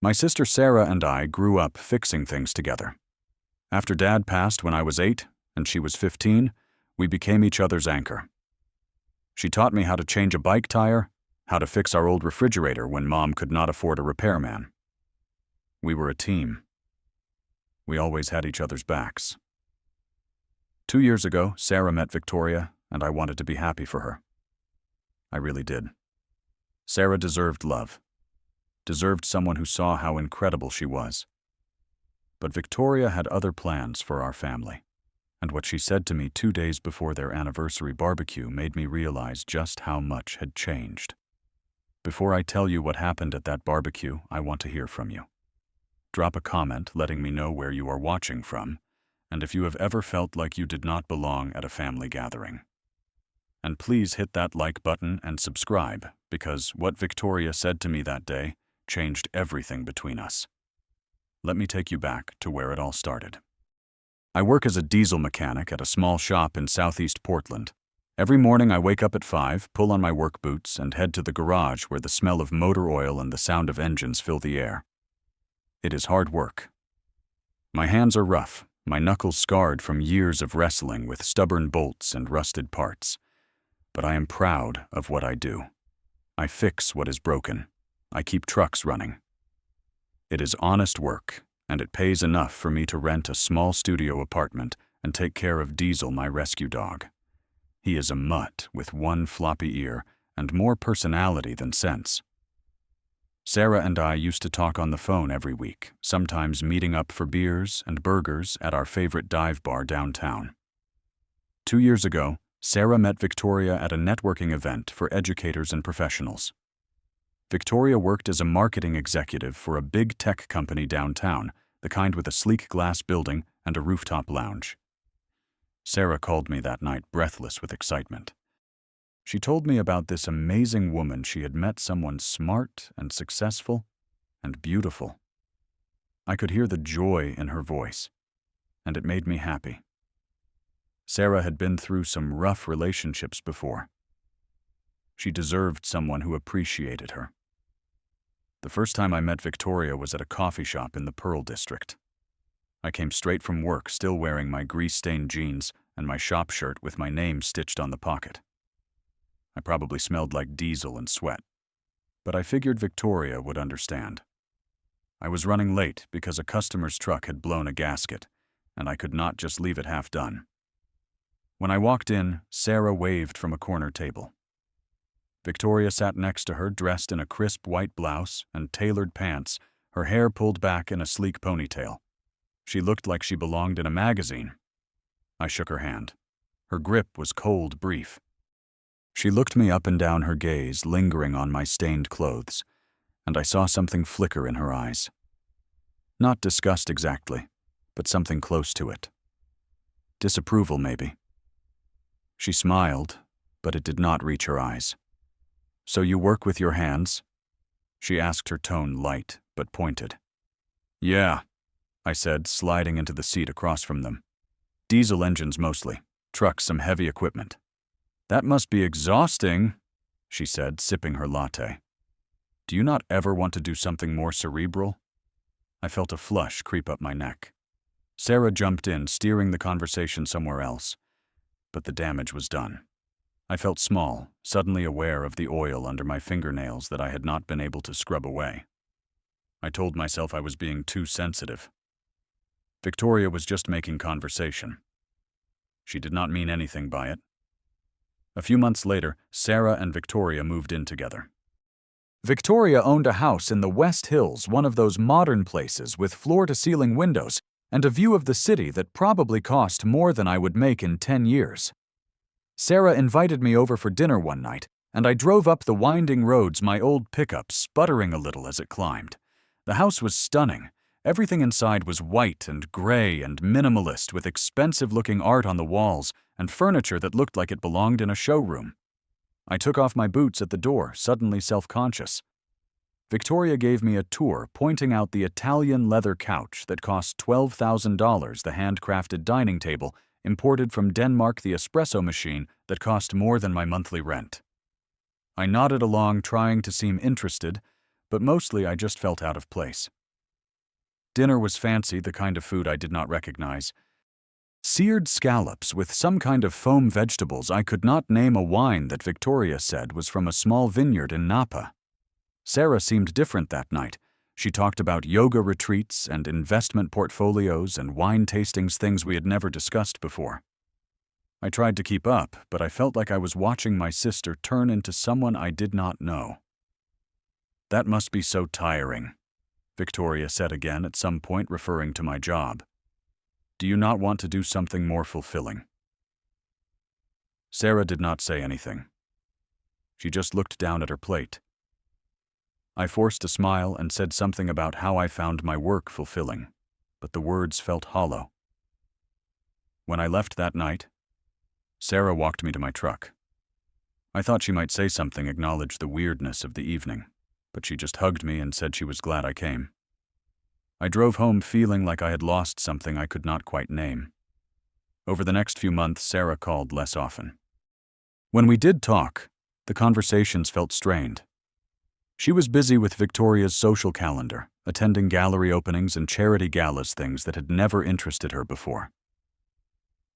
My sister Sarah and I grew up fixing things together. After Dad passed when I was 8 and she was 15, we became each other's anchor. She taught me how to change a bike tire, how to fix our old refrigerator when Mom could not afford a repairman. We were a team. We always had each other's backs. 2 years ago, Sarah met Victoria, and I wanted to be happy for her. I really did. Sarah deserved love, deserved someone who saw how incredible she was. But Victoria had other plans for our family, and what she said to me 2 days before their anniversary barbecue made me realize just how much had changed. Before I tell you what happened at that barbecue, I want to hear from you. Drop a comment letting me know where you are watching from, and if you have ever felt like you did not belong at a family gathering. And please hit that like button and subscribe, because what Victoria said to me that day changed everything between us. Let me take you back to where it all started. I work as a diesel mechanic at a small shop in southeast Portland. Every morning I wake up at 5, pull on my work boots, and head to the garage where the smell of motor oil and the sound of engines fill the air. It is hard work. My hands are rough, my knuckles scarred from years of wrestling with stubborn bolts and rusted parts. But I am proud of what I do. I fix what is broken. I keep trucks running. It is honest work, and it pays enough for me to rent a small studio apartment and take care of Diesel, my rescue dog. He is a mutt with one floppy ear and more personality than sense. Sarah and I used to talk on the phone every week, sometimes meeting up for beers and burgers at our favorite dive bar downtown. 2 years ago, Sarah met Victoria at a networking event for educators and professionals. Victoria worked as a marketing executive for a big tech company downtown, the kind with a sleek glass building and a rooftop lounge. Sarah called me that night breathless with excitement. She told me about this amazing woman she had met, someone smart and successful and beautiful. I could hear the joy in her voice, and it made me happy. Sarah had been through some rough relationships before. She deserved someone who appreciated her. The first time I met Victoria was at a coffee shop in the Pearl District. I came straight from work, still wearing my grease-stained jeans and my shop shirt with my name stitched on the pocket. I probably smelled like diesel and sweat, but I figured Victoria would understand. I was running late because a customer's truck had blown a gasket, and I could not just leave it half done. When I walked in, Sarah waved from a corner table. Victoria sat next to her, dressed in a crisp white blouse and tailored pants, her hair pulled back in a sleek ponytail. She looked like she belonged in a magazine. I shook her hand. Her grip was cold, brief. She looked me up and down, her gaze lingering on my stained clothes, and I saw something flicker in her eyes. Not disgust exactly, but something close to it. Disapproval, maybe. She smiled, but it did not reach her eyes. "So you work with your hands?" she asked, her tone light but pointed. "Yeah," I said, sliding into the seat across from them. "Diesel engines mostly, trucks, some heavy equipment." "That must be exhausting," she said, sipping her latte. "Do you not ever want to do something more cerebral?" I felt a flush creep up my neck. Sarah jumped in, steering the conversation somewhere else. But the damage was done. I felt small, suddenly aware of the oil under my fingernails that I had not been able to scrub away. I told myself I was being too sensitive. Victoria was just making conversation. She did not mean anything by it. A few months later, Sarah and Victoria moved in together. Victoria owned a house in the West Hills, one of those modern places with floor-to-ceiling windows and a view of the city that probably cost more than I would make in 10 years. Sarah invited me over for dinner one night, and I drove up the winding roads, my old pickup sputtering a little as it climbed. The house was stunning. Everything inside was white and gray and minimalist, with expensive-looking art on the walls and furniture that looked like it belonged in a showroom. I took off my boots at the door, suddenly self-conscious. Victoria gave me a tour, pointing out the Italian leather couch that cost $12,000, the handcrafted dining table imported from Denmark, the espresso machine that cost more than my monthly rent. I nodded along, trying to seem interested, but mostly I just felt out of place. Dinner was fancy, the kind of food I did not recognize. Seared scallops with some kind of foam vegetables. I could not name a wine that Victoria said was from a small vineyard in Napa. Sarah seemed different that night. She talked about yoga retreats and investment portfolios and wine tastings, things we had never discussed before. I tried to keep up, but I felt like I was watching my sister turn into someone I did not know. "That must be so tiring," Victoria said again at some point, referring to my job. "Do you not want to do something more fulfilling?" Sarah did not say anything. She just looked down at her plate. I forced a smile and said something about how I found my work fulfilling, but the words felt hollow. When I left that night, Sarah walked me to my truck. I thought she might say something, acknowledge the weirdness of the evening, but she just hugged me and said she was glad I came. I drove home feeling like I had lost something I could not quite name. Over the next few months, Sarah called less often. When we did talk, the conversations felt strained. She was busy with Victoria's social calendar, attending gallery openings and charity galas, things that had never interested her before.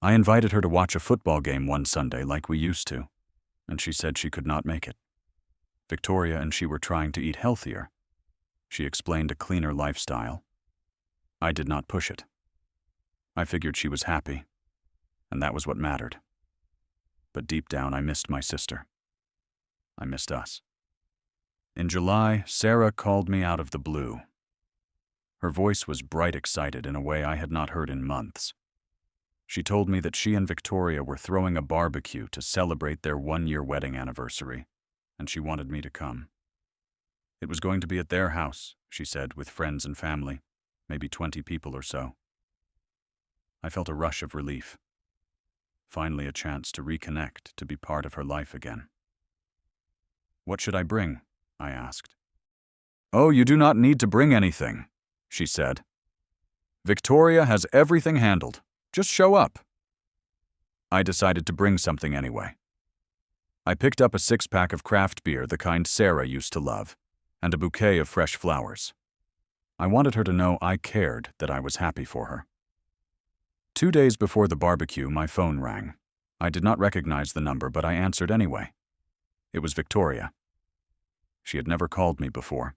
I invited her to watch a football game one Sunday like we used to, and she said she could not make it. Victoria and she were trying to eat healthier. She explained a cleaner lifestyle. I did not push it. I figured she was happy, and that was what mattered. But deep down, I missed my sister. I missed us. In July, Sarah called me out of the blue. Her voice was bright, excited in a way I had not heard in months. She told me that she and Victoria were throwing a barbecue to celebrate their 1-year wedding anniversary, and she wanted me to come. It was going to be at their house, she said, with friends and family, maybe 20 people or so. I felt a rush of relief. Finally a chance to reconnect, to be part of her life again. "What should I bring?" I asked. "Oh, you do not need to bring anything," she said. "Victoria has everything handled. Just show up." I decided to bring something anyway. I picked up a 6-pack of craft beer, the kind Sarah used to love, and a bouquet of fresh flowers. I wanted her to know I cared, that I was happy for her. 2 days before the barbecue, my phone rang. I did not recognize the number, but I answered anyway. It was Victoria. She had never called me before,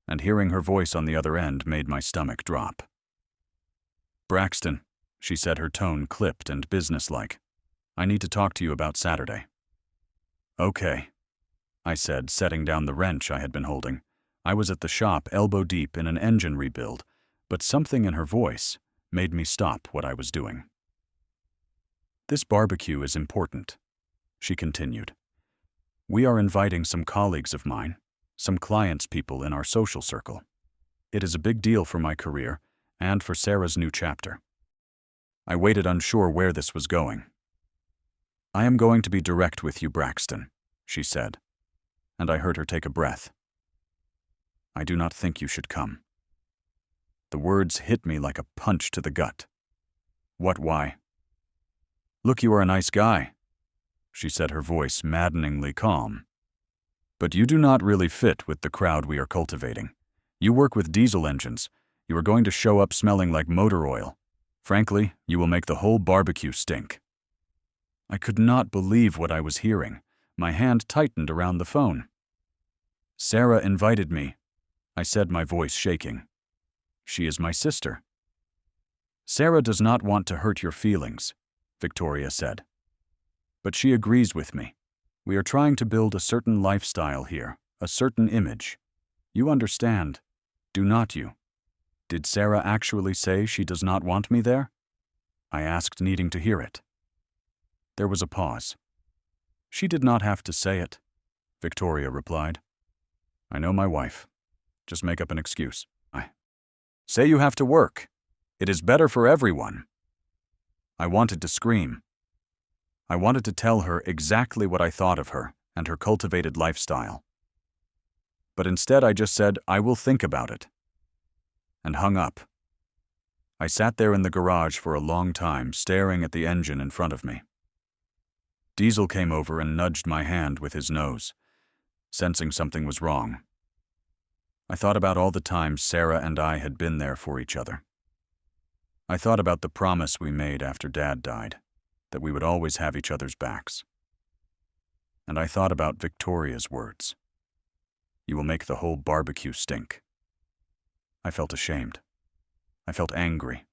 and hearing her voice on the other end made my stomach drop. "Braxton," she said, her tone clipped and businesslike. "I need to talk to you about Saturday." "Okay," I said, setting down the wrench I had been holding. I was at the shop, elbow deep in an engine rebuild, but something in her voice made me stop what I was doing. "This barbecue is important," she continued. "We are inviting some colleagues of mine, some clients, people in our social circle. It is a big deal for my career and for Sarah's new chapter." I waited, unsure where this was going. "I am going to be direct with you, Braxton," she said, and I heard her take a breath. "I do not think you should come." The words hit me like a punch to the gut. "What, why?" "Look, you are a nice guy," she said, her voice maddeningly calm. "But you do not really fit with the crowd we are cultivating. You work with diesel engines. You are going to show up smelling like motor oil. Frankly, you will make the whole barbecue stink." I could not believe what I was hearing. My hand tightened around the phone. "Sarah invited me," I said, my voice shaking. "She is my sister." "Sarah does not want to hurt your feelings," Victoria said. "But she agrees with me. We are trying to build a certain lifestyle here, a certain image. You understand, do not you?" "Did Sarah actually say she does not want me there?" I asked, needing to hear it. There was a pause. "She did not have to say it," Victoria replied. "I know my wife. Just make up an excuse." I say you have to work. It is better for everyone." I wanted to scream. I wanted to tell her exactly what I thought of her and her cultivated lifestyle. But instead I just said, "I will think about it," and hung up. I sat there in the garage for a long time, staring at the engine in front of me. Diesel came over and nudged my hand with his nose, sensing something was wrong. I thought about all the times Sarah and I had been there for each other. I thought about the promise we made after Dad died, that we would always have each other's backs. And I thought about Victoria's words. You will make the whole barbecue stink. I felt ashamed. I felt angry.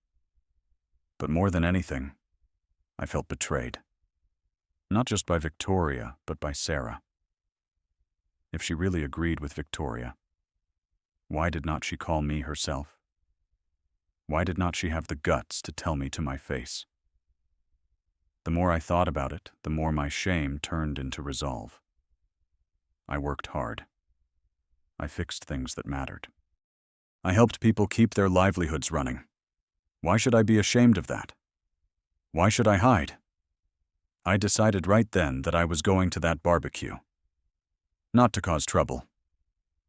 But more than anything, I felt betrayed. Not just by Victoria, but by Sarah. If she really agreed with Victoria, why did not she call me herself? Why did not she have the guts to tell me to my face? The more I thought about it, the more my shame turned into resolve. I worked hard. I fixed things that mattered. I helped people keep their livelihoods running. Why should I be ashamed of that? Why should I hide? I decided right then that I was going to that barbecue. Not to cause trouble.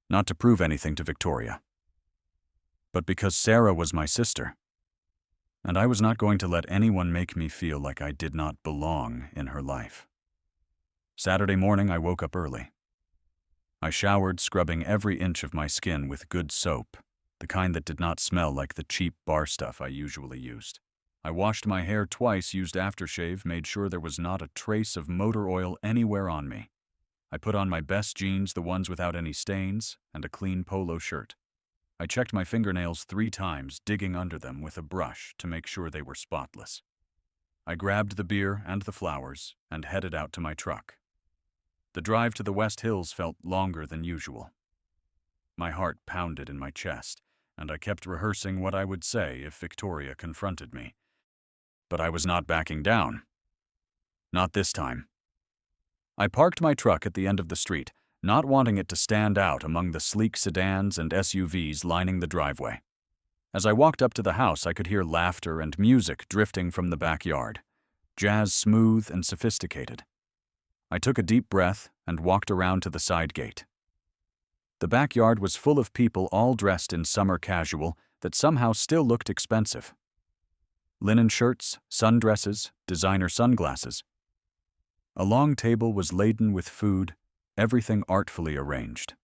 Not to prove anything to Victoria. But because Sarah was my sister. And I was not going to let anyone make me feel like I did not belong in her life. Saturday morning, I woke up early. I showered, scrubbing every inch of my skin with good soap, the kind that did not smell like the cheap bar stuff I usually used. I washed my hair twice, used aftershave, made sure there was not a trace of motor oil anywhere on me. I put on my best jeans, the ones without any stains, and a clean polo shirt. I checked my fingernails 3 times, digging under them with a brush to make sure they were spotless. I grabbed the beer and the flowers and headed out to my truck. The drive to the West Hills felt longer than usual. My heart pounded in my chest, and I kept rehearsing what I would say if Victoria confronted me. But I was not backing down. Not this time. I parked my truck at the end of the street, not wanting it to stand out among the sleek sedans and SUVs lining the driveway. As I walked up to the house, I could hear laughter and music drifting from the backyard, jazz smooth and sophisticated. I took a deep breath and walked around to the side gate. The backyard was full of people all dressed in summer casual that somehow still looked expensive. Linen shirts, sundresses, designer sunglasses. A long table was laden with food, everything artfully arranged.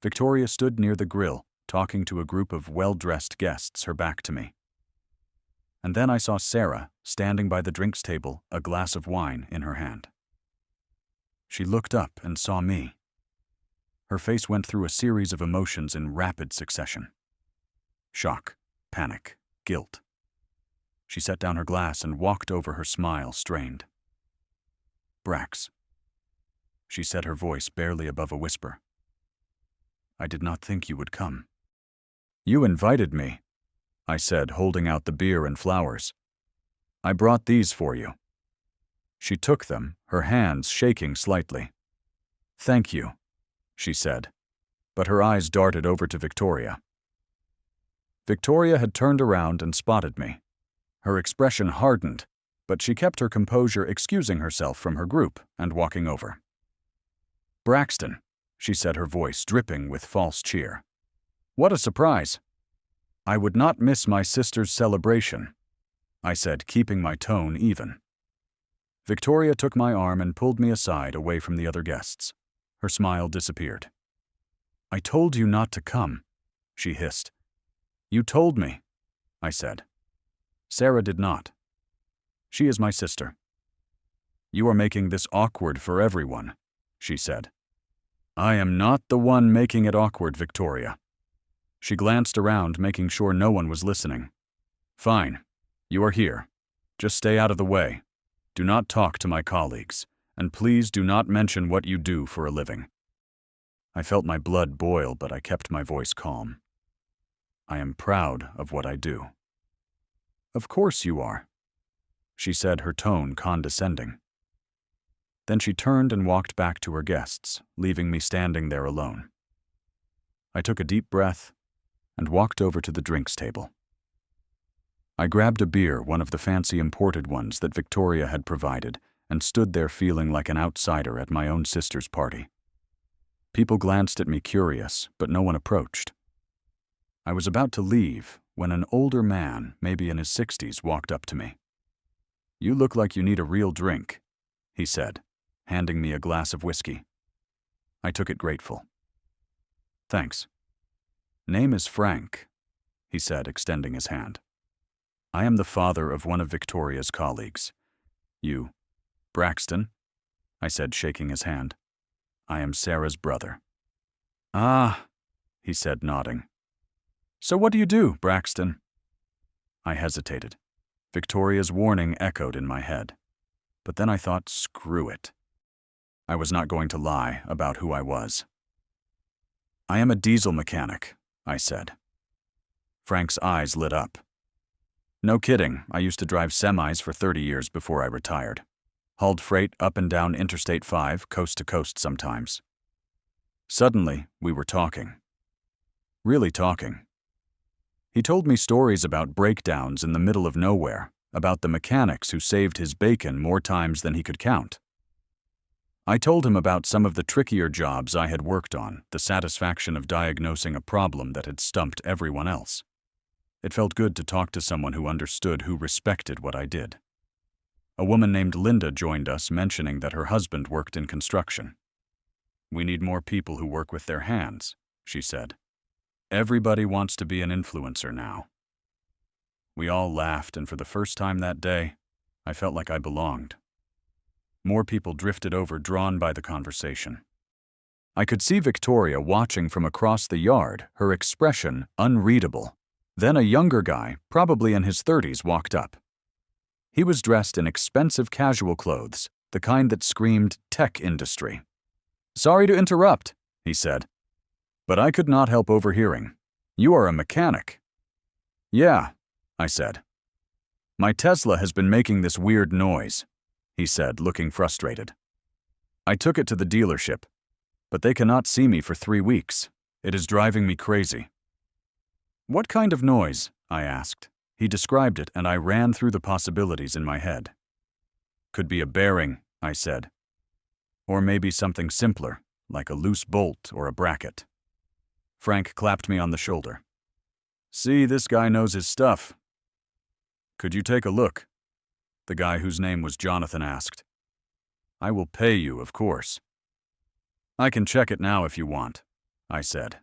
Victoria stood near the grill, talking to a group of well-dressed guests, her back to me. And then I saw Sarah standing by the drinks table, a glass of wine in her hand. She looked up and saw me. Her face went through a series of emotions in rapid succession. Shock, panic, guilt. She set down her glass and walked over, her smile strained. Brax. She said, her voice barely above a whisper. I did not think you would come. You invited me, I said, holding out the beer and flowers. I brought these for you. She took them, her hands shaking slightly. Thank you, she said, but her eyes darted over to Victoria. Victoria had turned around and spotted me. Her expression hardened, but she kept her composure, excusing herself from her group and walking over. Braxton, she said, her voice dripping with false cheer. What a surprise! I would not miss my sister's celebration, I said, keeping my tone even. Victoria took my arm and pulled me aside, away from the other guests. Her smile disappeared. I told you not to come, she hissed. You told me, I said. Sarah did not. She is my sister. You are making this awkward for everyone, she said. I am not the one making it awkward, Victoria. She glanced around, making sure no one was listening. Fine. You are here. Just stay out of the way. Do not talk to my colleagues, and please do not mention what you do for a living. I felt my blood boil, but I kept my voice calm. I am proud of what I do. Of course you are, she said, her tone condescending. Then she turned and walked back to her guests, leaving me standing there alone. I took a deep breath and walked over to the drinks table. I grabbed a beer, one of the fancy imported ones that Victoria had provided, and stood there feeling like an outsider at my own sister's party. People glanced at me curious, but no one approached. I was about to leave when an older man, maybe in his 60s, walked up to me. You look like you need a real drink, he said, handing me a glass of whiskey. I took it grateful. Thanks. Name is Frank, he said, extending his hand. I am the father of one of Victoria's colleagues. You, Braxton? I said, shaking his hand. I am Sarah's brother. Ah, he said, nodding. So what do you do, Braxton? I hesitated. Victoria's warning echoed in my head. But then I thought, screw it. I was not going to lie about who I was. I am a diesel mechanic, I said. Frank's eyes lit up. No kidding, I used to drive semis for 30 years before I retired. Hauled freight up and down Interstate 5, coast to coast sometimes. Suddenly, we were talking. Really talking. He told me stories about breakdowns in the middle of nowhere, about the mechanics who saved his bacon more times than he could count. I told him about some of the trickier jobs I had worked on, the satisfaction of diagnosing a problem that had stumped everyone else. It felt good to talk to someone who understood, who respected what I did. A woman named Linda joined us, mentioning that her husband worked in construction. We need more people who work with their hands, she said. Everybody wants to be an influencer now. We all laughed, and for the first time that day, I felt like I belonged. More people drifted over, drawn by the conversation. I could see Victoria watching from across the yard, her expression unreadable. Then a younger guy, probably in his 30s, walked up. He was dressed in expensive casual clothes, the kind that screamed tech industry. Sorry to interrupt, he said. But I could not help overhearing. You are a mechanic. Yeah, I said. My Tesla has been making this weird noise, he said, looking frustrated. I took it to the dealership, but they cannot see me for 3 weeks. It is driving me crazy. What kind of noise? I asked. He described it, and I ran through the possibilities in my head. Could be a bearing, I said. Or maybe something simpler, like a loose bolt or a bracket. Frank clapped me on the shoulder. See, this guy knows his stuff. Could you take a look? The guy whose name was Jonathan asked. I will pay you, of course. I can check it now if you want, I said.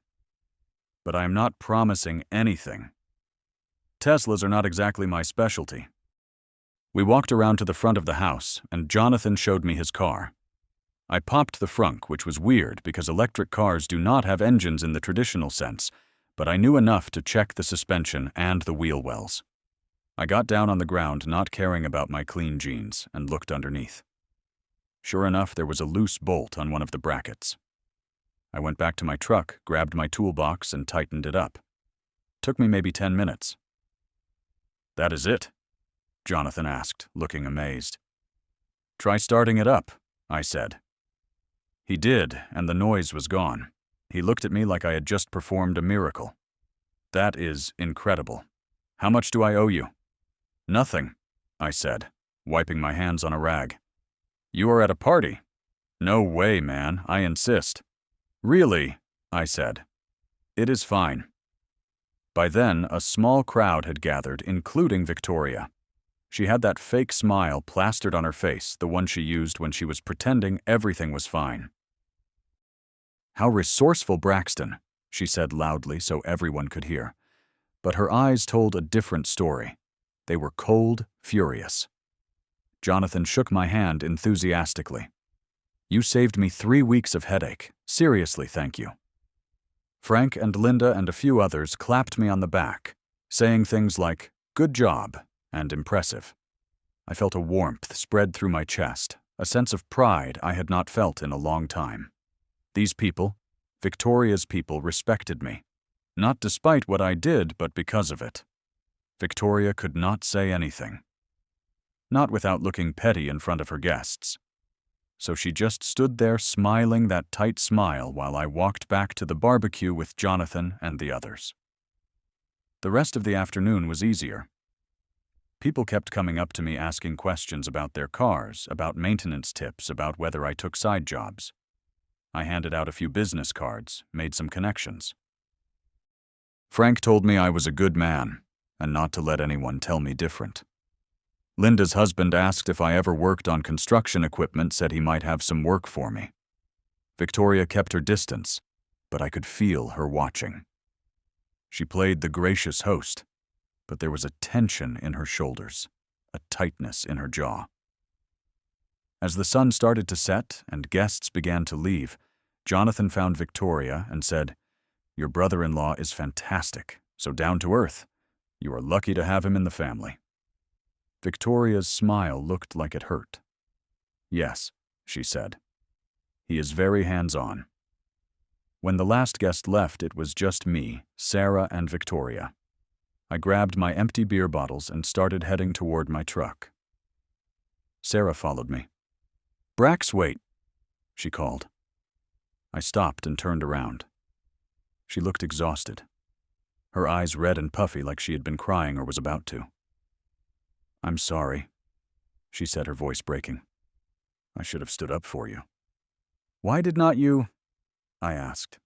But I am not promising anything. Teslas are not exactly my specialty. We walked around to the front of the house, and Jonathan showed me his car. I popped the frunk, which was weird because electric cars do not have engines in the traditional sense, but I knew enough to check the suspension and the wheel wells. I got down on the ground, not caring about my clean jeans, and looked underneath. Sure enough, there was a loose bolt on one of the brackets. I went back to my truck, grabbed my toolbox, and tightened it up. Took me maybe 10 minutes. That is it? Jonathan asked, looking amazed. Try starting it up, I said. He did, and the noise was gone. He looked at me like I had just performed a miracle. That is incredible. How much do I owe you? Nothing, I said, wiping my hands on a rag. You are at a party. No way, man, I insist. Really, I said. It is fine. By then, a small crowd had gathered, including Victoria. She had that fake smile plastered on her face, the one she used when she was pretending everything was fine. How resourceful, Braxton, she said loudly so everyone could hear. But her eyes told a different story. They were cold, furious. Jonathan shook my hand enthusiastically. You saved me 3 weeks of headache. Seriously, thank you. Frank and Linda and a few others clapped me on the back, saying things like, good job, and impressive. I felt a warmth spread through my chest, a sense of pride I had not felt in a long time. These people, Victoria's people, respected me, not despite what I did, but because of it. Victoria could not say anything. Not without looking petty in front of her guests. So she just stood there smiling that tight smile while I walked back to the barbecue with Jonathan and the others. The rest of the afternoon was easier. People kept coming up to me asking questions about their cars, about maintenance tips, about whether I took side jobs. I handed out a few business cards, made some connections. Frank told me I was a good man, and not to let anyone tell me different. Linda's husband asked if I ever worked on construction equipment, said he might have some work for me. Victoria kept her distance, but I could feel her watching. She played the gracious host, but there was a tension in her shoulders, a tightness in her jaw. As the sun started to set and guests began to leave, Jonathan found Victoria and said, "Your brother-in-law is fantastic, so down to earth. You are lucky to have him in the family." Victoria's smile looked like it hurt. "Yes," she said. "He is very hands-on." When the last guest left, it was just me, Sarah, and Victoria. I grabbed my empty beer bottles and started heading toward my truck. Sarah followed me. "Brax, wait," she called. I stopped and turned around. She looked exhausted, her eyes red and puffy like she had been crying or was about to. "I'm sorry," she said, her voice breaking. "I should have stood up for you." "Why did not you?" I asked.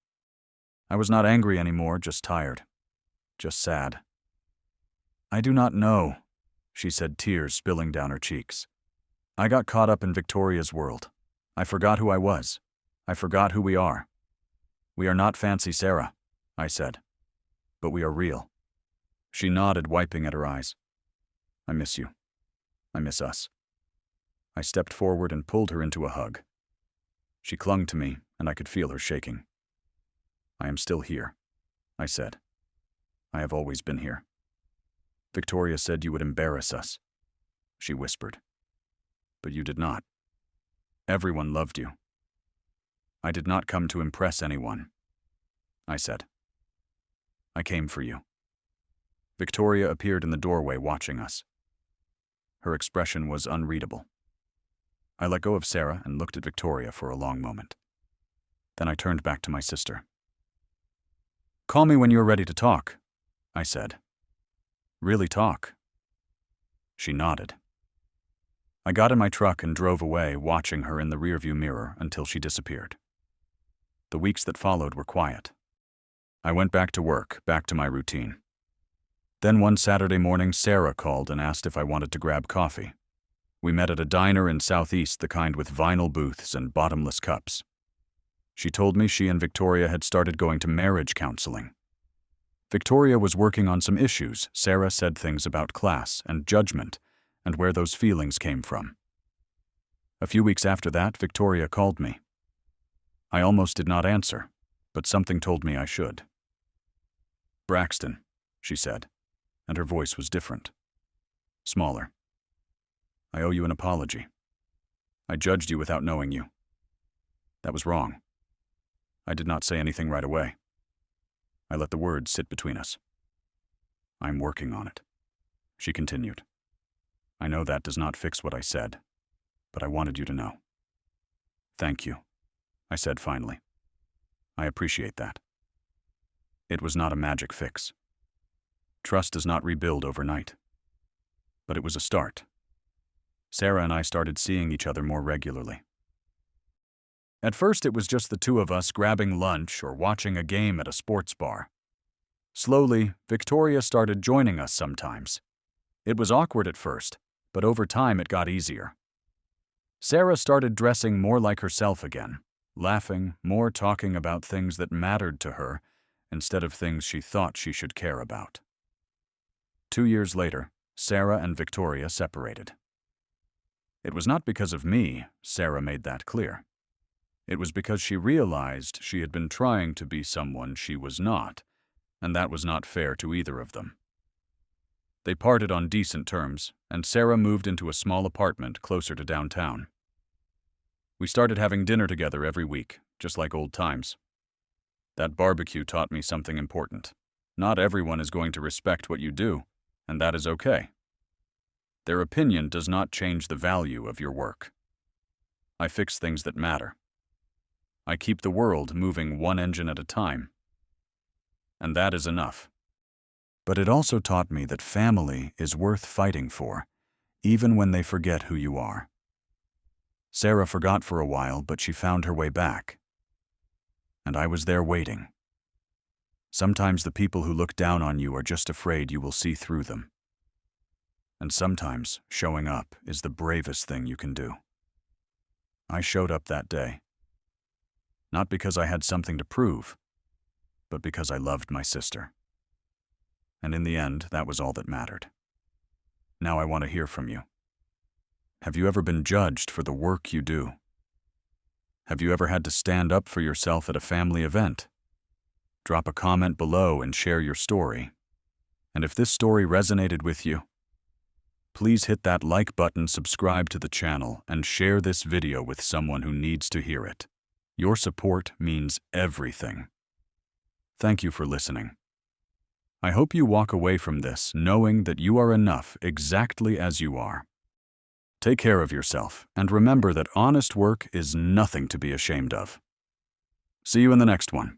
I was not angry anymore, just tired. Just sad. "I do not know," she said, tears spilling down her cheeks. "I got caught up in Victoria's world. I forgot who I was. I forgot who we are. We are not fancy Sarah," I said. "But we are real." She nodded, wiping at her eyes. "I miss you. I miss us." I stepped forward and pulled her into a hug. She clung to me, and I could feel her shaking. "I am still here," I said. "I have always been here. Victoria said you would embarrass us," she whispered. "But you did not. Everyone loved you." "I did not come to impress anyone," I said. "I came for you." Victoria appeared in the doorway watching us. Her expression was unreadable. I let go of Sarah and looked at Victoria for a long moment. Then I turned back to my sister. "Call me when you are ready to talk," I said. "Really talk." She nodded. I got in my truck and drove away, watching her in the rearview mirror until she disappeared. The weeks that followed were quiet. I went back to work, back to my routine. Then one Saturday morning, Sarah called and asked if I wanted to grab coffee. We met at a diner in Southeast, the kind with vinyl booths and bottomless cups. She told me she and Victoria had started going to marriage counseling. Victoria was working on some issues. Sarah said things about class and judgment and where those feelings came from. A few weeks after that, Victoria called me. I almost did not answer, but something told me I should. "Braxton," she said, and her voice was different, smaller. "I owe you an apology. I judged you without knowing you. That was wrong. I did not say anything right away. I let the words sit between us. I'm working on it," she continued. "I know that does not fix what I said, but I wanted you to know." "Thank you," I said finally. "I appreciate that." It was not a magic fix. Trust does not rebuild overnight. But it was a start. Sarah and I started seeing each other more regularly. At first, it was just the two of us grabbing lunch or watching a game at a sports bar. Slowly, Victoria started joining us sometimes. It was awkward at first, but over time it got easier. Sarah started dressing more like herself again, laughing, more talking about things that mattered to her instead of things she thought she should care about. 2 years later, Sarah and Victoria separated. It was not because of me, Sarah made that clear. It was because she realized she had been trying to be someone she was not, and that was not fair to either of them. They parted on decent terms, and Sarah moved into a small apartment closer to downtown. We started having dinner together every week, just like old times. That barbecue taught me something important. Not everyone is going to respect what you do, and that is okay. Their opinion does not change the value of your work. I fix things that matter. I keep the world moving one engine at a time. And that is enough. But it also taught me that family is worth fighting for, even when they forget who you are. Sarah forgot for a while, but she found her way back. And I was there waiting. Sometimes the people who look down on you are just afraid you will see through them. And sometimes showing up is the bravest thing you can do. I showed up that day. Not because I had something to prove, but because I loved my sister. And in the end, that was all that mattered. Now I want to hear from you. Have you ever been judged for the work you do? Have you ever had to stand up for yourself at a family event? Drop a comment below and share your story. And if this story resonated with you, please hit that like button, subscribe to the channel, and share this video with someone who needs to hear it. Your support means everything. Thank you for listening. I hope you walk away from this knowing that you are enough exactly as you are. Take care of yourself, and remember that honest work is nothing to be ashamed of. See you in the next one.